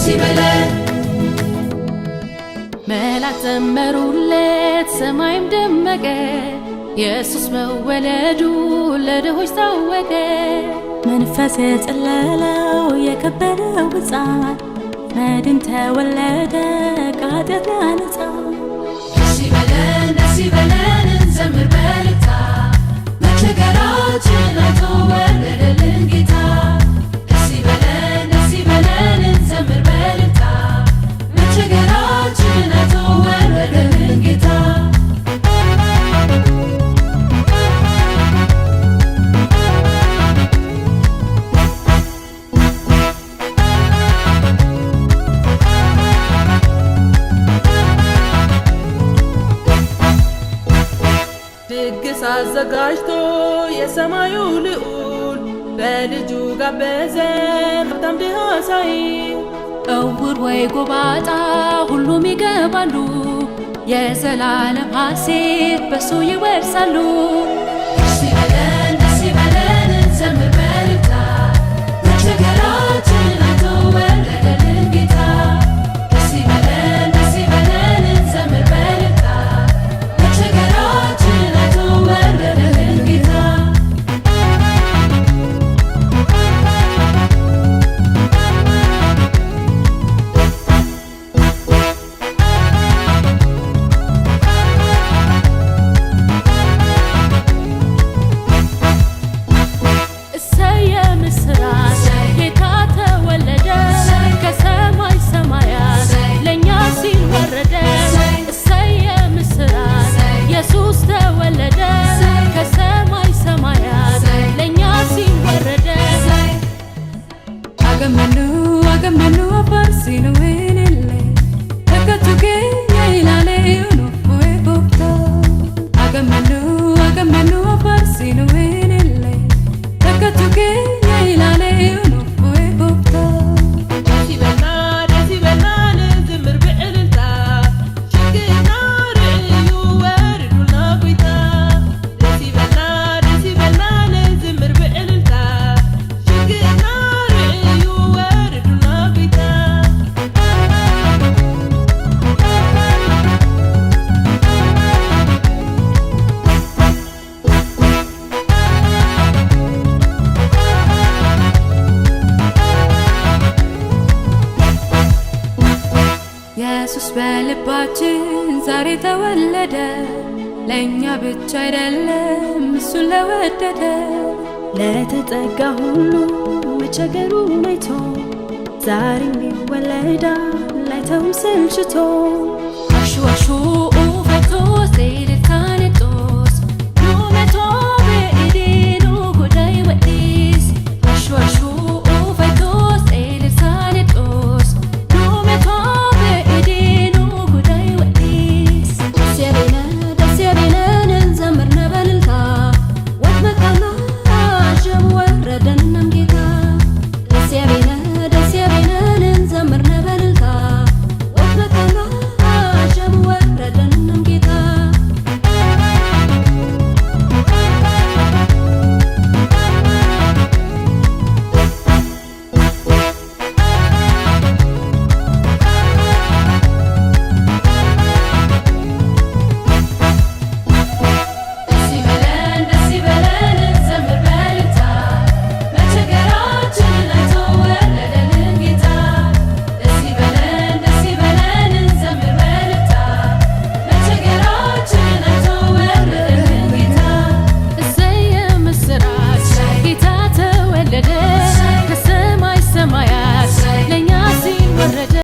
ይበለን መላእክት ዘመሩለት ሰማይም ደመቀ ኢየሱስ መወለዱ ለድሆች ታወቀ መንፈስ የጸለለው የከበረው ሕፃን መድን ተወለደ ከኃጢአት ሊያነጻ ደስ ይበለን እንዘምር በልታ መቸገራችን አይቶ ወረደልን ጌታ ደስ ይበለን እንዘምር በልታ መቸገራችን አይቶ ወረደልን ጌታ ድግስ አዘጋጅቶ የሰማዩ ልዑል በልጁ ጋበዘን ሀብታም ድሃ ሳይል እውር ወይ ጎባጣ ሁሉም ይገባሉ የዘላለም ሐሴት በሱ ይወርሳሉ ደስ ይበለን እንዘምር በልታ መቸገራችን አይቶ ወረደልን ጌታ ደስ ይበለን እንዘምር በልታ መቸገራችን አይቶ ወረደልን ጌታ Agamenu aparsino enelle Takatu kenya ilale unufu ebopta Agamenu aparsino enelle Takatu kenya ilale unufu ebopta Desi benan zimir bi'ilta Shakina ri'yu waridu nabita Desi benan zimir bi'ilta Shakina ኢየሱስ በልባችን ዛሬ ተወለደ ለእኛ ብቻ አይደለም እሱን ለወደደ ለተጠጋ ሁሉ መቸገሩን አይቶ ዛሬም ይወለዳል አይተውም ሰልችቶ አሹ ፈቶ ሴድታ